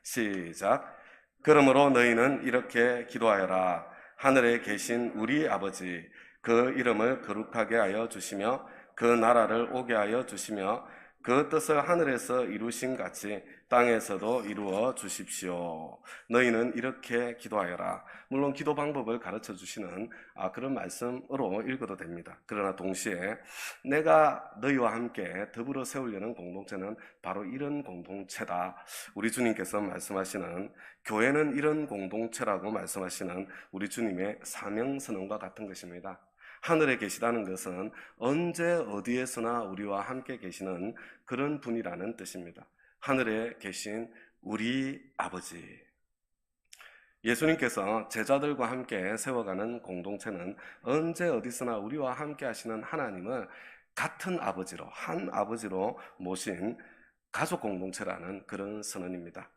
시작. 그러므로 너희는 이렇게 기도하여라. 하늘에 계신 우리 아버지, 그 이름을 거룩하게 하여 주시며 그 나라를 오게 하여 주시며 그 뜻을 하늘에서 이루신 같이 땅에서도 이루어 주십시오. 너희는 이렇게 기도하여라. 물론 기도 방법을 가르쳐 주시는 그런 말씀으로 읽어도 됩니다. 그러나 동시에 내가 너희와 함께 더불어 세우려는 공동체는 바로 이런 공동체다. 우리 주님께서 말씀하시는, 교회는 이런 공동체라고 말씀하시는 우리 주님의 사명선언과 같은 것입니다. 하늘에 계시다는 것은 언제 어디에서나 우리와 함께 계시는 그런 분이라는 뜻입니다. 하늘에 계신 우리 아버지. 예수님께서 제자들과 함께 세워가는 공동체는 언제 어디서나 우리와 함께 하시는 하나님을 같은 아버지로, 한 아버지로 모신 가족 공동체라는 그런 선언입니다.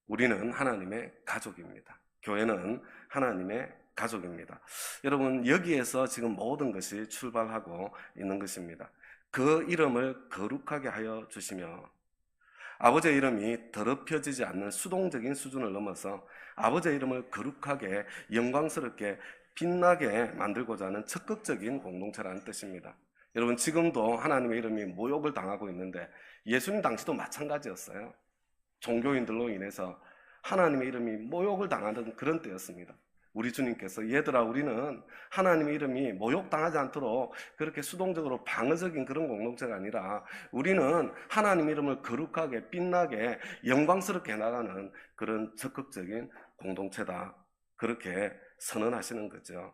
우리는 하나님의 가족입니다. 교회는 하나님의 가족입니다. 여러분, 여기에서 지금 모든 것이 출발하고 있는 것입니다. 그 이름을 거룩하게 하여 주시며, 아버지의 이름이 더럽혀지지 않는 수동적인 수준을 넘어서 아버지의 이름을 거룩하게 영광스럽게 빛나게 만들고자 하는 적극적인 공동체라는 뜻입니다. 여러분, 지금도 하나님의 이름이 모욕을 당하고 있는데 예수님 당시도 마찬가지였어요. 종교인들로 인해서 하나님의 이름이 모욕을 당하는 그런 때였습니다. 우리 주님께서, 얘들아, 우리는 하나님의 이름이 모욕당하지 않도록 그렇게 수동적으로 방어적인 그런 공동체가 아니라 우리는 하나님의 이름을 거룩하게 빛나게 영광스럽게 나가는 그런 적극적인 공동체다. 그렇게 선언하시는 거죠.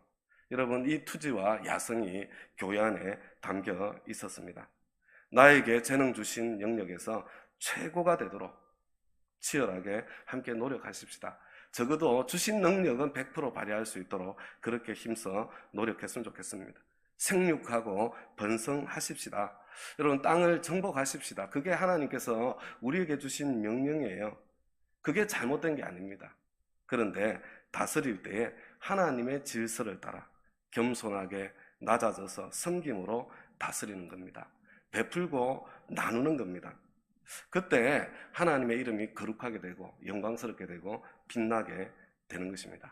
여러분, 이 투지와 야성이 교회 안에 담겨 있었습니다. 나에게 재능 주신 영역에서 최고가 되도록 치열하게 함께 노력하십시다. 적어도 주신 능력은 100% 발휘할 수 있도록 그렇게 힘써 노력했으면 좋겠습니다. 생육하고 번성하십시다. 여러분, 땅을 정복하십시다. 그게 하나님께서 우리에게 주신 명령이에요. 그게 잘못된 게 아닙니다. 그런데 다스릴 때에 하나님의 질서를 따라 겸손하게 낮아져서 섬김으로 다스리는 겁니다. 베풀고 나누는 겁니다. 그때 하나님의 이름이 거룩하게 되고 영광스럽게 되고 빛나게 되는 것입니다.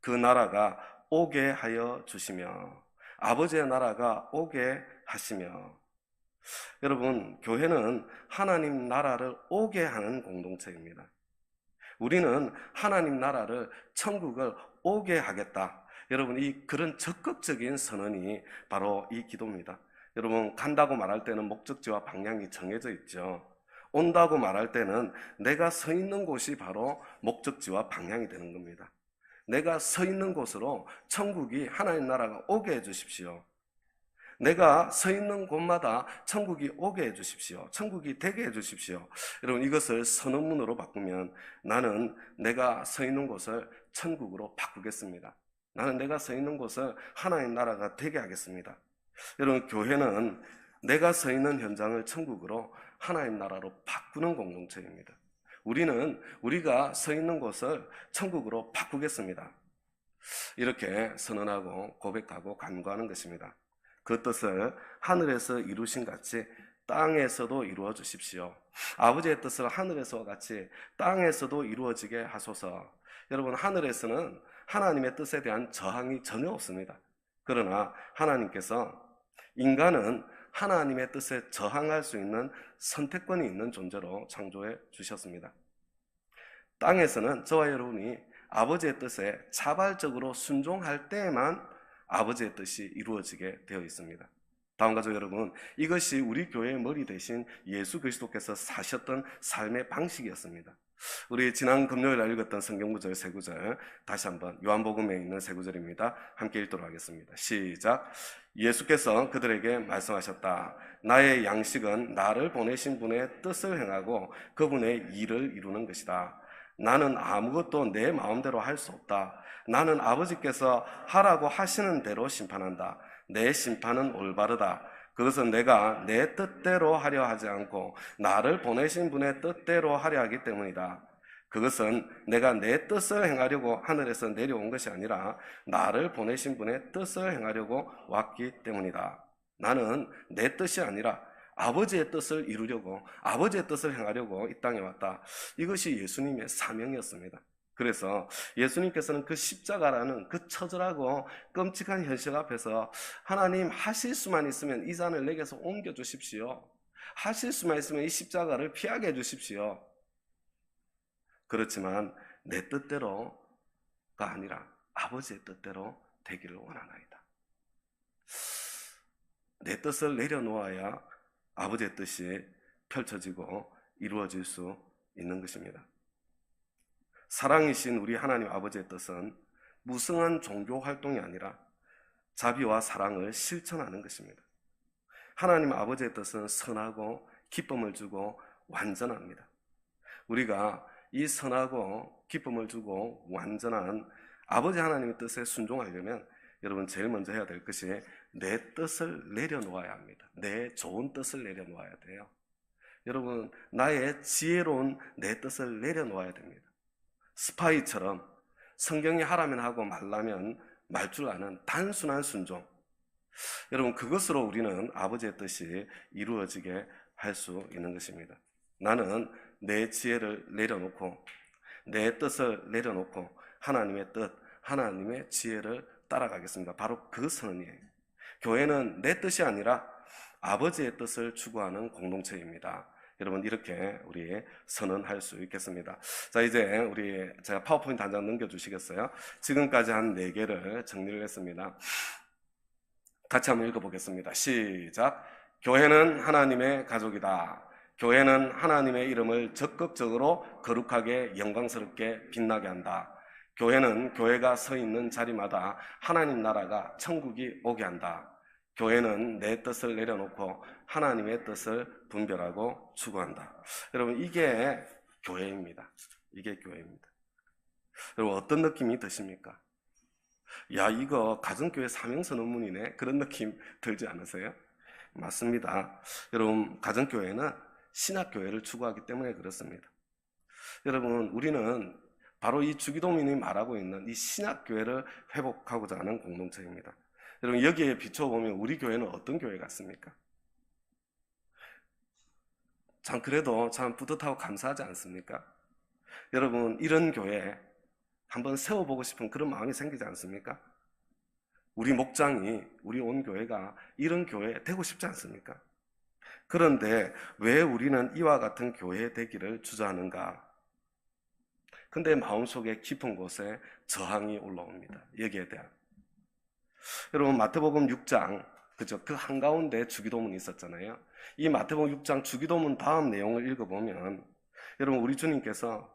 그 나라가 오게 하여 주시며, 아버지의 나라가 오게 하시며. 여러분, 교회는 하나님 나라를 오게 하는 공동체입니다. 우리는 하나님 나라를, 천국을 오게 하겠다. 여러분, 그런 적극적인 선언이 바로 이 기도입니다. 여러분, 간다고 말할 때는 목적지와 방향이 정해져 있죠. 온다고 말할 때는 내가 서 있는 곳이 바로 목적지와 방향이 되는 겁니다. 내가 서 있는 곳으로 천국이, 하나님 나라가 오게 해 주십시오. 내가 서 있는 곳마다 천국이 오게 해 주십시오. 천국이 되게 해 주십시오. 여러분, 이것을 선언문으로 바꾸면 나는 내가 서 있는 곳을 천국으로 바꾸겠습니다. 나는 내가 서 있는 곳을 하나님 나라가 되게 하겠습니다. 여러분, 교회는 내가 서 있는 현장을 천국으로, 하나님 나라로 바꾸는 공동체입니다. 우리는 우리가 서 있는 곳을 천국으로 바꾸겠습니다. 이렇게 선언하고 고백하고 간구하는 것입니다. 그 뜻을 하늘에서 이루신 같이 땅에서도 이루어 주십시오. 아버지의 뜻을 하늘에서와 같이 땅에서도 이루어지게 하소서. 여러분, 하늘에서는 하나님의 뜻에 대한 저항이 전혀 없습니다. 그러나 하나님께서 인간은 하나님의 뜻에 저항할 수 있는 선택권이 있는 존재로 창조해 주셨습니다. 땅에서는 저와 여러분이 아버지의 뜻에 자발적으로 순종할 때에만 아버지의 뜻이 이루어지게 되어 있습니다. 다음과 같이 여러분, 이것이 우리 교회의 머리 대신 예수 그리스도께서 사셨던 삶의 방식이었습니다. 우리 지난 금요일에 읽었던 성경구절 세 구절, 다시 한번 요한복음에 있는 세 구절입니다. 함께 읽도록 하겠습니다. 시작. 예수께서 그들에게 말씀하셨다. 나의 양식은 나를 보내신 분의 뜻을 행하고 그분의 일을 이루는 것이다. 나는 아무것도 내 마음대로 할 수 없다. 나는 아버지께서 하라고 하시는 대로 심판한다. 내 심판은 올바르다. 그것은 내가 내 뜻대로 하려 하지 않고 나를 보내신 분의 뜻대로 하려 하기 때문이다. 그것은 내가 내 뜻을 행하려고 하늘에서 내려온 것이 아니라 나를 보내신 분의 뜻을 행하려고 왔기 때문이다. 나는 내 뜻이 아니라 아버지의 뜻을 이루려고, 아버지의 뜻을 행하려고 이 땅에 왔다. 이것이 예수님의 사명이었습니다. 그래서 예수님께서는 그 십자가라는 그 처절하고 끔찍한 현실 앞에서 하나님, 하실 수만 있으면 이 잔을 내게서 옮겨 주십시오. 하실 수만 있으면 이 십자가를 피하게 해 주십시오. 그렇지만 내 뜻대로가 아니라 아버지의 뜻대로 되기를 원하나이다. 내 뜻을 내려놓아야 아버지의 뜻이 펼쳐지고 이루어질 수 있는 것입니다. 사랑이신 우리 하나님 아버지의 뜻은 무성한 종교 활동이 아니라 자비와 사랑을 실천하는 것입니다. 하나님 아버지의 뜻은 선하고 기쁨을 주고 완전합니다. 우리가 이 선하고 기쁨을 주고 완전한 아버지 하나님의 뜻에 순종하려면 여러분 제일 먼저 해야 될 것이 내 뜻을 내려놓아야 합니다. 내 좋은 뜻을 내려놓아야 돼요. 여러분, 나의 지혜로운 내 뜻을 내려놓아야 됩니다. 스파이처럼 성경이 하라면 하고 말라면 말 줄 아는 단순한 순종. 여러분, 그것으로 우리는 아버지의 뜻이 이루어지게 할 수 있는 것입니다. 나는 내 지혜를 내려놓고 내 뜻을 내려놓고 하나님의 뜻, 하나님의 지혜를 따라가겠습니다. 바로 그 선언이에요. 교회는 내 뜻이 아니라 아버지의 뜻을 추구하는 공동체입니다. 여러분, 이렇게 우리 선언할 수 있겠습니다. 자, 이제 제가 파워포인트 한 장 넘겨주시겠어요? 지금까지 한 4개를 정리를 했습니다. 같이 한번 읽어보겠습니다. 시작. 교회는 하나님의 가족이다. 교회는 하나님의 이름을 적극적으로 거룩하게 영광스럽게 빛나게 한다. 교회는 교회가 서 있는 자리마다 하나님 나라가 천국이 오게 한다. 교회는 내 뜻을 내려놓고 하나님의 뜻을 분별하고 추구한다. 여러분, 이게 교회입니다. 이게 교회입니다. 여러분, 어떤 느낌이 드십니까? 야, 이거 가정교회 사명선언문이네. 그런 느낌 들지 않으세요? 맞습니다. 여러분, 가정교회는 신학교회를 추구하기 때문에 그렇습니다. 여러분, 우리는 바로 이 주기도민이 말하고 있는 이 신학교회를 회복하고자 하는 공동체입니다. 여러분, 여기에 비춰보면 우리 교회는 어떤 교회 같습니까? 참 그래도 참 뿌듯하고 감사하지 않습니까? 여러분, 이런 교회 한번 세워보고 싶은 그런 마음이 생기지 않습니까? 우리 목장이, 우리 온 교회가 이런 교회 되고 싶지 않습니까? 그런데 왜 우리는 이와 같은 교회 되기를 주저하는가? 근데 마음속에 깊은 곳에 저항이 올라옵니다. 여기에 대한. 여러분, 마태복음 6장, 그죠? 그 한가운데 주기도문이 있었잖아요. 이 마태복음 6장 주기도문 다음 내용을 읽어보면, 여러분, 우리 주님께서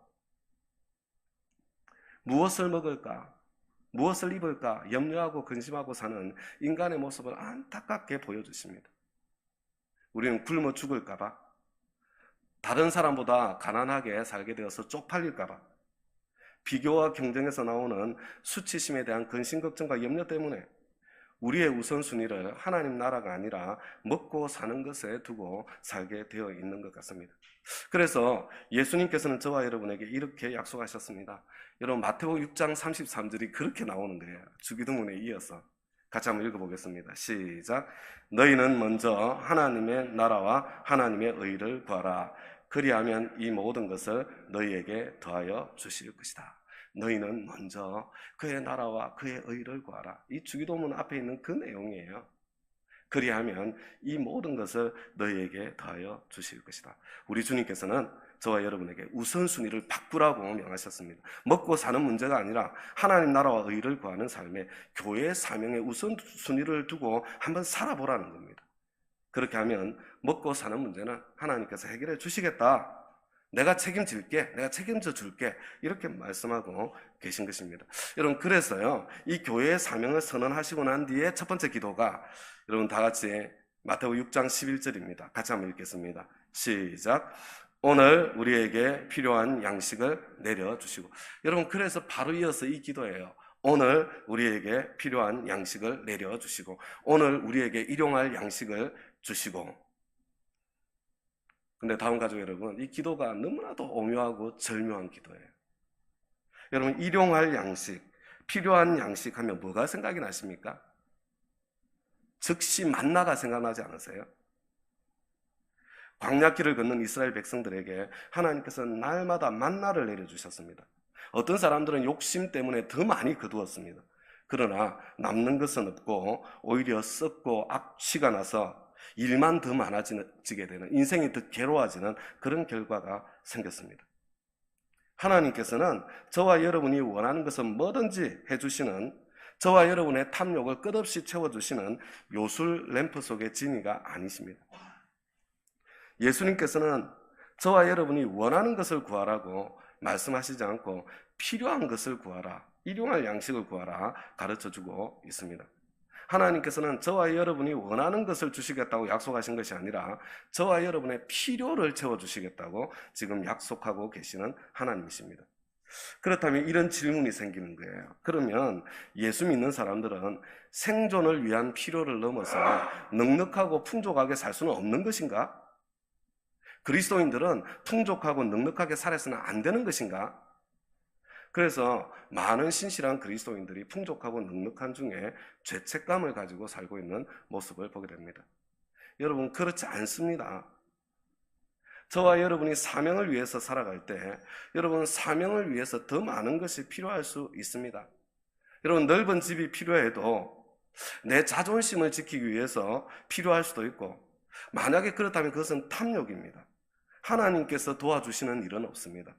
무엇을 먹을까, 무엇을 입을까 염려하고 근심하고 사는 인간의 모습을 안타깝게 보여주십니다. 우리는 굶어 죽을까봐, 다른 사람보다 가난하게 살게 되어서 쪽팔릴까봐, 비교와 경쟁에서 나오는 수치심에 대한 근심, 걱정과 염려 때문에 우리의 우선순위를 하나님 나라가 아니라 먹고 사는 것에 두고 살게 되어 있는 것 같습니다. 그래서 예수님께서는 저와 여러분에게 이렇게 약속하셨습니다. 여러분, 마태복음 6장 33절이 그렇게 나오는 거예요. 주기도문에 이어서 같이 한번 읽어보겠습니다. 시작. 너희는 먼저 하나님의 나라와 하나님의 의를 구하라. 그리하면 이 모든 것을 너희에게 더하여 주실 것이다. 너희는 먼저 그의 나라와 그의 의를 구하라. 이 주기도문 앞에 있는 그 내용이에요. 그리하면 이 모든 것을 너희에게 더하여 주실 것이다. 우리 주님께서는 저와 여러분에게 우선순위를 바꾸라고 명하셨습니다. 먹고 사는 문제가 아니라 하나님 나라와 의를 구하는 삶에 교회의 사명에 우선순위를 두고 한번 살아보라는 겁니다. 그렇게 하면 먹고 사는 문제는 하나님께서 해결해 주시겠다. 내가 책임질게, 내가 책임져 줄게, 이렇게 말씀하고 계신 것입니다. 여러분, 그래서요, 이 교회의 사명을 선언하시고 난 뒤에 첫 번째 기도가, 여러분 다 같이 마태복음 6장 11절입니다. 같이 한번 읽겠습니다. 시작. 오늘 우리에게 필요한 양식을 내려주시고. 여러분, 그래서 바로 이어서 이 기도예요. 오늘 우리에게 필요한 양식을 내려주시고, 오늘 우리에게 일용할 양식을 주시고. 근데 다음 가족 여러분, 이 기도가 너무나도 오묘하고 절묘한 기도예요. 여러분, 일용할 양식, 필요한 양식 하면 뭐가 생각이 나십니까? 즉시 만나가 생각나지 않으세요? 광야길을 걷는 이스라엘 백성들에게 하나님께서 날마다 만나를 내려주셨습니다. 어떤 사람들은 욕심 때문에 더 많이 거두었습니다. 그러나 남는 것은 없고 오히려 썩고 악취가 나서 일만 더 많아지게 되는, 인생이 더 괴로워지는 그런 결과가 생겼습니다. 하나님께서는 저와 여러분이 원하는 것은 뭐든지 해주시는, 저와 여러분의 탐욕을 끝없이 채워주시는 요술 램프 속의 지니가 아니십니다. 예수님께서는 저와 여러분이 원하는 것을 구하라고 말씀하시지 않고 필요한 것을 구하라, 일용할 양식을 구하라 가르쳐주고 있습니다. 하나님께서는 저와 여러분이 원하는 것을 주시겠다고 약속하신 것이 아니라 저와 여러분의 필요를 채워주시겠다고 지금 약속하고 계시는 하나님이십니다. 그렇다면 이런 질문이 생기는 거예요. 그러면 예수 믿는 사람들은 생존을 위한 필요를 넘어서 넉넉하고 풍족하게 살 수는 없는 것인가? 그리스도인들은 풍족하고 넉넉하게 살아서는 안 되는 것인가? 그래서 많은 신실한 그리스도인들이 풍족하고 넉넉한 중에 죄책감을 가지고 살고 있는 모습을 보게 됩니다. 여러분, 그렇지 않습니다. 저와 여러분이 사명을 위해서 살아갈 때 여러분, 사명을 위해서 더 많은 것이 필요할 수 있습니다. 여러분, 넓은 집이 필요해도 내 자존심을 지키기 위해서 필요할 수도 있고, 만약에 그렇다면 그것은 탐욕입니다. 하나님께서 도와주시는 일은 없습니다.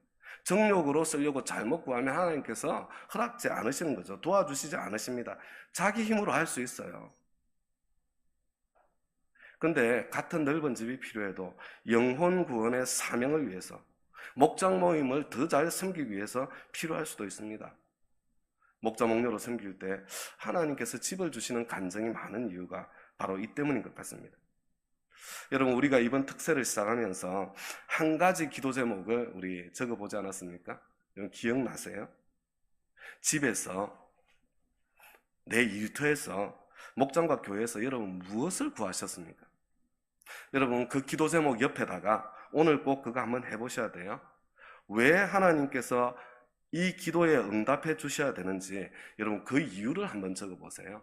정욕으로 쓰려고 잘못 구하면 하나님께서 허락지 않으시는 거죠. 도와주시지 않으십니다. 자기 힘으로 할 수 있어요. 근데 같은 넓은 집이 필요해도 영혼 구원의 사명을 위해서, 목장 모임을 더 잘 섬기기 위해서 필요할 수도 있습니다. 목자 목녀로 섬길 때 하나님께서 집을 주시는 간증이 많은 이유가 바로 이 때문인 것 같습니다. 여러분, 우리가 이번 특세를 시작하면서 한 가지 기도 제목을 우리 적어보지 않았습니까? 여러분, 기억나세요? 집에서, 내 일터에서, 목장과 교회에서 여러분 무엇을 구하셨습니까? 여러분, 그 기도 제목 옆에다가 오늘 꼭 그거 한번 해보셔야 돼요. 왜 하나님께서 이 기도에 응답해 주셔야 되는지 여러분 그 이유를 한번 적어보세요.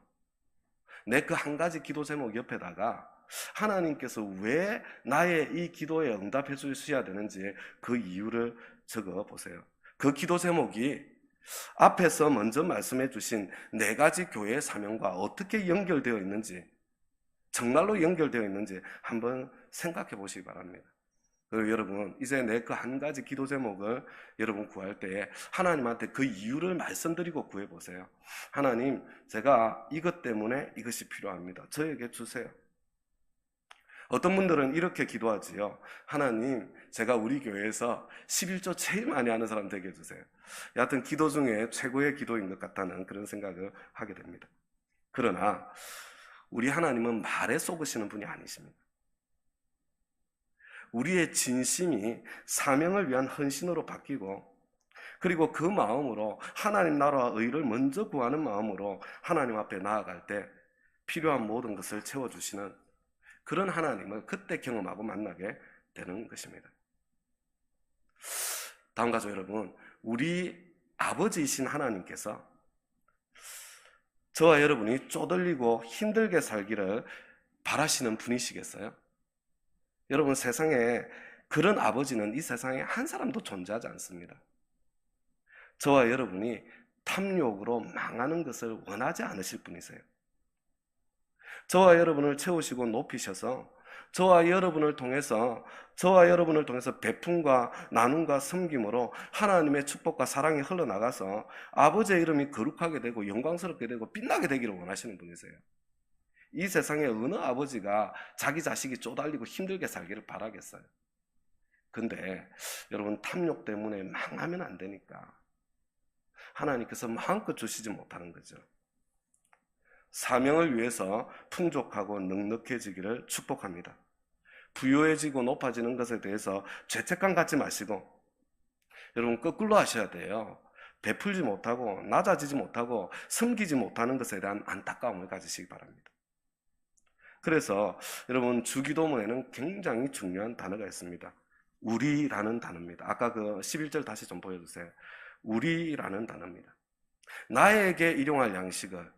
내 그 한 가지 기도 제목 옆에다가 하나님께서 왜 나의 이 기도에 응답해 주셔야 되는지 그 이유를 적어보세요. 그 기도 제목이 앞에서 먼저 말씀해 주신 네 가지 교회의 사명과 어떻게 연결되어 있는지, 정말로 연결되어 있는지 한번 생각해 보시기 바랍니다. 그리고 여러분, 이제 내 그 한 가지 기도 제목을 여러분 구할 때에 하나님한테 그 이유를 말씀드리고 구해보세요. 하나님, 제가 이것 때문에 이것이 필요합니다. 저에게 주세요. 어떤 분들은 이렇게 기도하지요. 하나님, 제가 우리 교회에서 11조 제일 많이 하는 사람 되게 해주세요. 여하튼 기도 중에 최고의 기도인 것 같다는 그런 생각을 하게 됩니다. 그러나 우리 하나님은 말에 속으시는 분이 아니십니다. 우리의 진심이 사명을 위한 헌신으로 바뀌고, 그리고 그 마음으로 하나님 나라와 의를 먼저 구하는 마음으로 하나님 앞에 나아갈 때 필요한 모든 것을 채워주시는 그런 하나님을 그때 경험하고 만나게 되는 것입니다. 다음 가족 여러분, 우리 아버지이신 하나님께서 저와 여러분이 쪼들리고 힘들게 살기를 바라시는 분이시겠어요? 여러분, 세상에 그런 아버지는 이 세상에 한 사람도 존재하지 않습니다. 저와 여러분이 탐욕으로 망하는 것을 원하지 않으실 분이세요. 저와 여러분을 채우시고 높이셔서 저와 여러분을 통해서 베품과 나눔과 섬김으로 하나님의 축복과 사랑이 흘러나가서 아버지의 이름이 거룩하게 되고 영광스럽게 되고 빛나게 되기를 원하시는 분이세요. 이 세상에 어느 아버지가 자기 자식이 쪼달리고 힘들게 살기를 바라겠어요? 근데 여러분, 탐욕 때문에 망하면 안 되니까 하나님께서 마음껏 주시지 못하는 거죠. 사명을 위해서 풍족하고 넉넉해지기를 축복합니다. 부유해지고 높아지는 것에 대해서 죄책감 갖지 마시고 여러분 거꾸로 하셔야 돼요. 베풀지 못하고 낮아지지 못하고 섬기지 못하는 것에 대한 안타까움을 가지시기 바랍니다. 그래서 여러분 주기도문에는 굉장히 중요한 단어가 있습니다. 우리라는 단어입니다. 아까 그 11절 다시 좀 보여주세요. 우리라는 단어입니다. 나에게 일용할 양식을,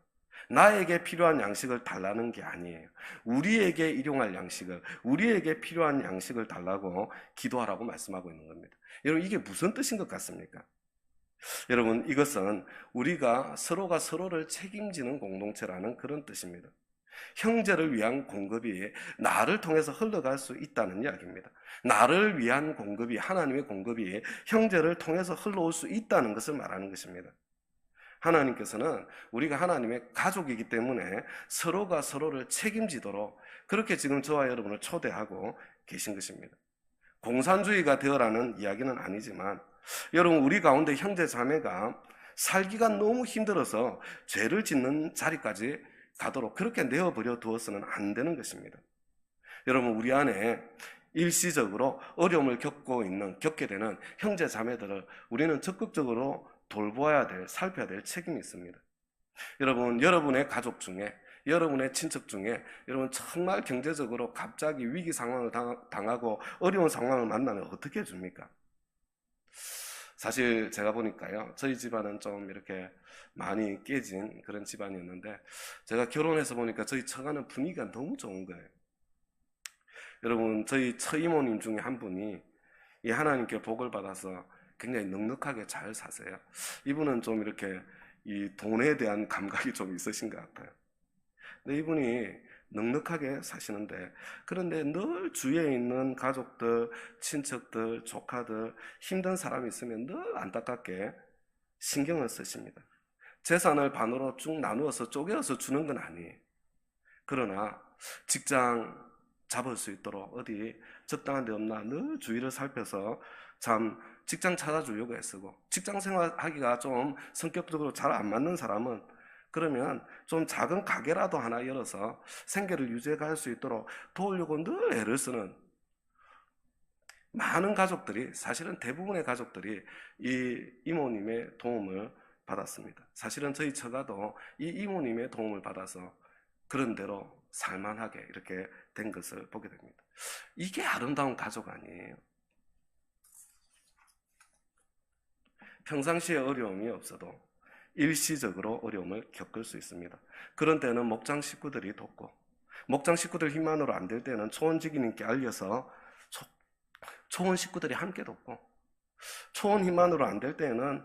나에게 필요한 양식을 달라는 게 아니에요. 우리에게 일용할 양식을, 우리에게 필요한 양식을 달라고 기도하라고 말씀하고 있는 겁니다. 여러분, 이게 무슨 뜻인 것 같습니까? 여러분, 이것은 우리가 서로가 서로를 책임지는 공동체라는 그런 뜻입니다. 형제를 위한 공급이 나를 통해서 흘러갈 수 있다는 이야기입니다. 나를 위한 공급이, 하나님의 공급이 형제를 통해서 흘러올 수 있다는 것을 말하는 것입니다. 하나님께서는 우리가 하나님의 가족이기 때문에 서로가 서로를 책임지도록 그렇게 지금 저와 여러분을 초대하고 계신 것입니다. 공산주의가 되어라는 이야기는 아니지만, 여러분, 우리 가운데 형제 자매가 살기가 너무 힘들어서 죄를 짓는 자리까지 가도록 그렇게 내어버려 두어서는 안 되는 것입니다. 여러분, 우리 안에 일시적으로 어려움을 겪게 되는 형제 자매들을 우리는 적극적으로 돌보아야 될, 살펴야 될 책임이 있습니다. 여러분, 여러분의 가족 중에, 여러분의 친척 중에 여러분 정말 경제적으로 갑자기 위기 상황을 당하고 어려운 상황을 만나면 어떻게 해줍니까? 사실 제가 보니까요, 저희 집안은 좀 이렇게 많이 깨진 그런 집안이었는데, 제가 결혼해서 보니까 저희 처가는 분위기가 너무 좋은 거예요. 여러분, 저희 처이모님 중에 한 분이 이 하나님께 복을 받아서 굉장히 넉넉하게 잘 사세요. 이분은 좀 이렇게 이 돈에 대한 감각이 좀 있으신 것 같아요. 근데 이분이 넉넉하게 사시는데, 그런데 늘 주위에 있는 가족들, 친척들, 조카들, 힘든 사람이 있으면 늘 안타깝게 신경을 쓰십니다. 재산을 반으로 쭉 나누어서 쪼개어서 주는 건 아니에요. 그러나 직장 잡을 수 있도록 어디 적당한 데 없나 늘 주위를 살펴서 참 직장 찾아주려고 애쓰고, 직장 생활하기가 좀 성격적으로 잘 안 맞는 사람은 그러면 좀 작은 가게라도 하나 열어서 생계를 유지해 갈 수 있도록 도우려고 늘 애를 쓰는 많은 가족들이, 사실은 대부분의 가족들이 이 이모님의 도움을 받았습니다. 사실은 저희 처가도 이 이모님의 도움을 받아서 그런 대로 살만하게 이렇게 된 것을 보게 됩니다. 이게 아름다운 가족 아니에요? 평상시에 어려움이 없어도 일시적으로 어려움을 겪을 수 있습니다. 그런 때는 목장 식구들이 돕고, 목장 식구들 힘만으로 안 될 때는 초원 지기님께 알려서 초원 식구들이 함께 돕고, 초원 힘만으로 안 될 때는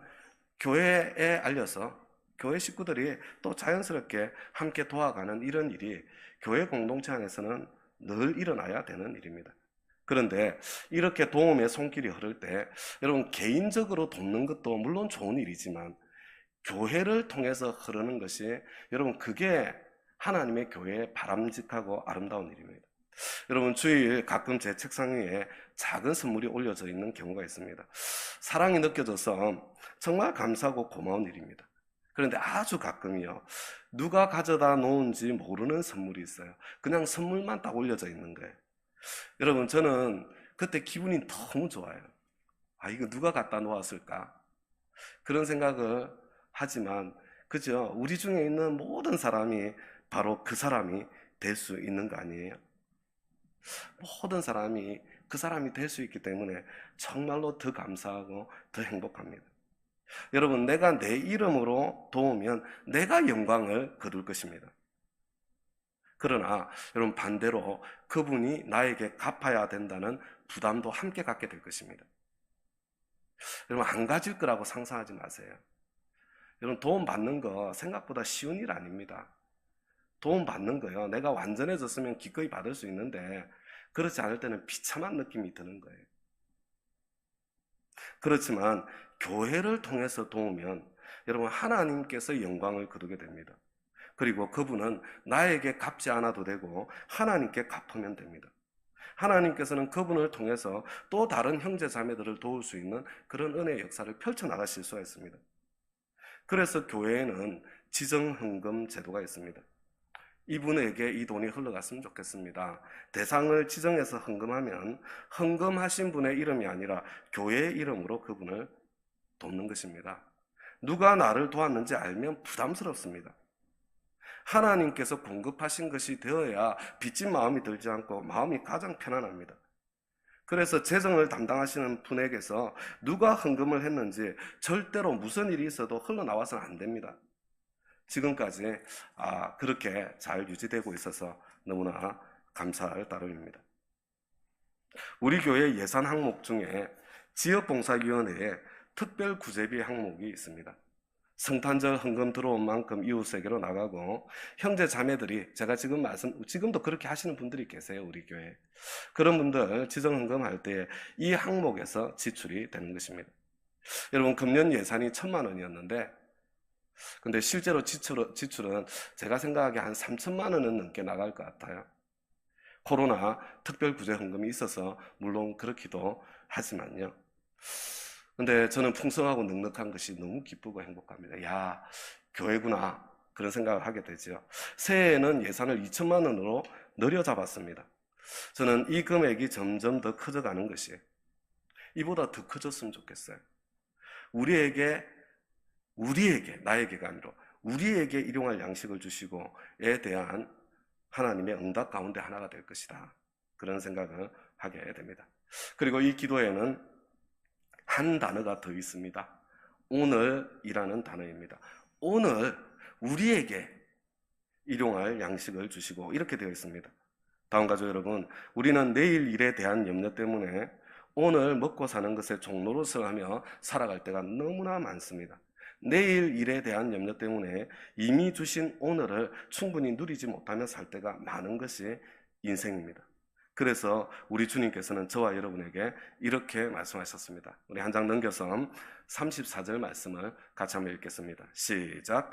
교회에 알려서 교회 식구들이 또 자연스럽게 함께 도와가는 이런 일이 교회 공동체 안에서는 늘 일어나야 되는 일입니다. 그런데 이렇게 도움의 손길이 흐를 때 여러분, 개인적으로 돕는 것도 물론 좋은 일이지만 교회를 통해서 흐르는 것이, 여러분, 그게 하나님의 교회의 바람직하고 아름다운 일입니다. 여러분, 주일 가끔 제 책상 위에 작은 선물이 올려져 있는 경우가 있습니다. 사랑이 느껴져서 정말 감사하고 고마운 일입니다. 그런데 아주 가끔이요, 누가 가져다 놓은지 모르는 선물이 있어요. 그냥 선물만 딱 올려져 있는 거예요. 여러분, 저는 그때 기분이 너무 좋아요. 아, 이거 누가 갖다 놓았을까? 그런 생각을 하지만, 그죠? 우리 중에 있는 모든 사람이 바로 그 사람이 될 수 있는 거 아니에요? 모든 사람이 그 사람이 될 수 있기 때문에 정말로 더 감사하고 더 행복합니다. 여러분, 내가 내 이름으로 도우면 내가 영광을 거둘 것입니다. 그러나 여러분, 반대로 그분이 나에게 갚아야 된다는 부담도 함께 갖게 될 것입니다. 여러분, 안 가질 거라고 상상하지 마세요. 여러분, 도움 받는 거 생각보다 쉬운 일 아닙니다. 도움 받는 거요, 내가 완전해졌으면 기꺼이 받을 수 있는데 그렇지 않을 때는 비참한 느낌이 드는 거예요. 그렇지만 교회를 통해서 도우면 여러분, 하나님께서 영광을 거두게 됩니다. 그리고 그분은 나에게 갚지 않아도 되고 하나님께 갚으면 됩니다. 하나님께서는 그분을 통해서 또 다른 형제 자매들을 도울 수 있는 그런 은혜의 역사를 펼쳐나가실 수가 있습니다. 그래서 교회에는 지정헌금 제도가 있습니다. 이분에게 이 돈이 흘러갔으면 좋겠습니다. 대상을 지정해서 헌금하면 헌금하신 분의 이름이 아니라 교회의 이름으로 그분을 돕는 것입니다. 누가 나를 도왔는지 알면 부담스럽습니다. 하나님께서 공급하신 것이 되어야 빚진 마음이 들지 않고 마음이 가장 편안합니다. 그래서 재정을 담당하시는 분에게서 누가 헌금을 했는지 절대로 무슨 일이 있어도 흘러나와서는 안 됩니다. 지금까지 그렇게 잘 유지되고 있어서 너무나 감사할 따름입니다. 우리 교회 예산 항목 중에 지역봉사위원회에 특별 구제비 항목이 있습니다. 성탄절 헌금 들어온 만큼 이웃에게로 나가고, 형제 자매들이 제가 지금도 그렇게 하시는 분들이 계세요. 우리 교회 그런 분들 지정 헌금할 때 이 항목에서 지출이 되는 것입니다. 여러분, 금년 예산이 1,000만 원이었는데 근데 실제로 지출은 제가 생각하기에 한 3천만 원은 넘게 나갈 것 같아요. 코로나 특별구제헌금이 있어서 물론 그렇기도 하지만요. 근데 저는 풍성하고 넉넉한 것이 너무 기쁘고 행복합니다. 야, 교회구나, 그런 생각을 하게 되죠. 새해에는 예산을 2천만 원으로 늘려잡았습니다. 저는 이 금액이 점점 더 커져가는 것이 이보다 더 커졌으면 좋겠어요. 나에게가 아니라 우리에게 일용할 양식을 주시고에 대한 하나님의 응답 가운데 하나가 될 것이다, 그런 생각을 하게 됩니다. 그리고 이 기도에는 한 단어가 더 있습니다. 오늘이라는 단어입니다. 오늘 우리에게 일용할 양식을 주시고, 이렇게 되어 있습니다. 다음 가족 여러분, 우리는 내일 일에 대한 염려 때문에 오늘 먹고 사는 것에 종노릇을 하며 살아갈 때가 너무나 많습니다. 내일 일에 대한 염려 때문에 이미 주신 오늘을 충분히 누리지 못하며 살 때가 많은 것이 인생입니다. 그래서 우리 주님께서는 저와 여러분에게 이렇게 말씀하셨습니다. 우리 한 장 넘겨서 34절 말씀을 같이 한번 읽겠습니다. 시작.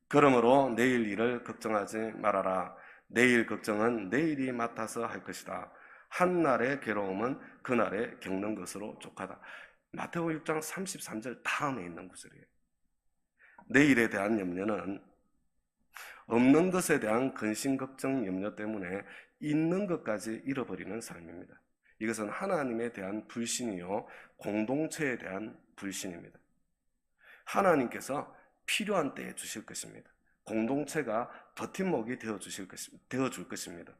그러므로 내일 일을 걱정하지 말아라. 내일 걱정은 내일이 맡아서 할 것이다. 한날의 괴로움은 그날에 겪는 것으로 족하다. 마태오 6장 33절 다음에 있는 구절이에요. 내일에 대한 염려는 없는 것에 대한 근심, 걱정, 염려 때문에 있는 것까지 잃어버리는 삶입니다. 이것은 하나님에 대한 불신이요, 공동체에 대한 불신입니다. 하나님께서 필요한 때에 주실 것입니다. 공동체가 버팀목이 되어줄 것입니다.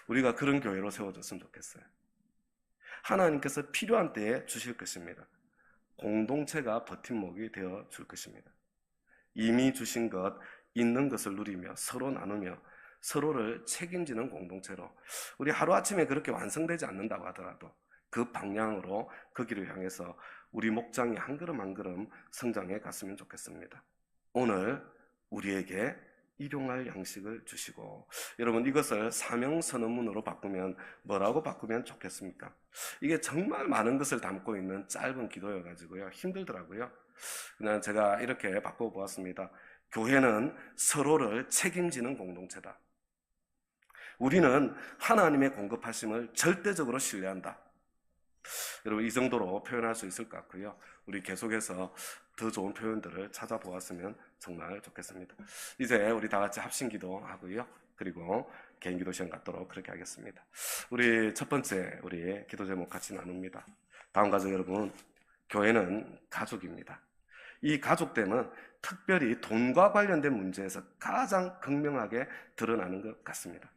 우리가 그런 교회로 세워졌으면 좋겠어요. 하나님께서 필요한 때에 주실 것입니다. 공동체가 버팀목이 되어줄 것입니다. 이미 주신 것, 있는 것을 누리며 서로 나누며 서로를 책임지는 공동체로, 우리 하루아침에 그렇게 완성되지 않는다고 하더라도 그 방향으로, 그 길을 향해서 우리 목장이 한 걸음 한 걸음 성장해 갔으면 좋겠습니다. 오늘 우리에게 일용할 양식을 주시고, 여러분, 이것을 사명선언문으로 바꾸면 뭐라고 바꾸면 좋겠습니까? 이게 정말 많은 것을 담고 있는 짧은 기도여가지고요, 힘들더라고요. 그냥 제가 이렇게 바꿔보았습니다. 교회는 서로를 책임지는 공동체다. 우리는 하나님의 공급하심을 절대적으로 신뢰한다. 여러분, 이 정도로 표현할 수 있을 것 같고요. 우리 계속해서 더 좋은 표현들을 찾아보았으면 정말 좋겠습니다. 이제 우리 다 같이 합심기도 하고요. 그리고 개인기도 시간 갖도록 그렇게 하겠습니다. 우리 첫 번째 우리 기도 제목 같이 나눕니다. 다음 가족 여러분, 교회는 가족입니다. 이 가족됨은 특별히 돈과 관련된 문제에서 가장 극명하게 드러나는 것 같습니다.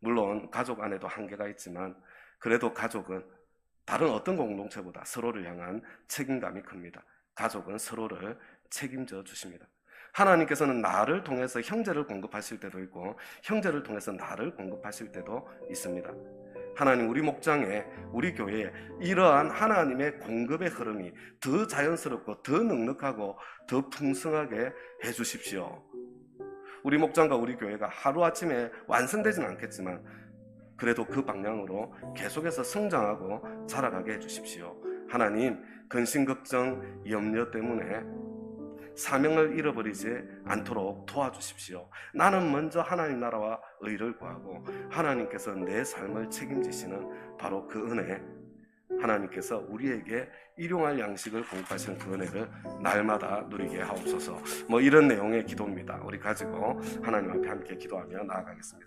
물론 가족 안에도 한계가 있지만 그래도 가족은 다른 어떤 공동체보다 서로를 향한 책임감이 큽니다. 가족은 서로를 책임져 주십니다. 하나님께서는 나를 통해서 형제를 공급하실 때도 있고 형제를 통해서 나를 공급하실 때도 있습니다. 하나님, 우리 목장에, 우리 교회에 이러한 하나님의 공급의 흐름이 더 자연스럽고 더 넉넉하고 더 풍성하게 해주십시오. 우리 목장과 우리 교회가 하루아침에 완성되지는 않겠지만 그래도 그 방향으로 계속해서 성장하고 자라가게 해주십시오. 하나님, 근심, 걱정, 염려 때문에 사명을 잃어버리지 않도록 도와주십시오. 나는 먼저 하나님 나라와 의를 구하고 하나님께서 내 삶을 책임지시는 바로 그 은혜, 하나님께서 우리에게 일용할 양식을 공급하시는 그 은혜를 날마다 누리게 하옵소서. 이런 내용의 기도입니다. 우리 가지고 하나님 앞에 함께 기도하며 나아가겠습니다.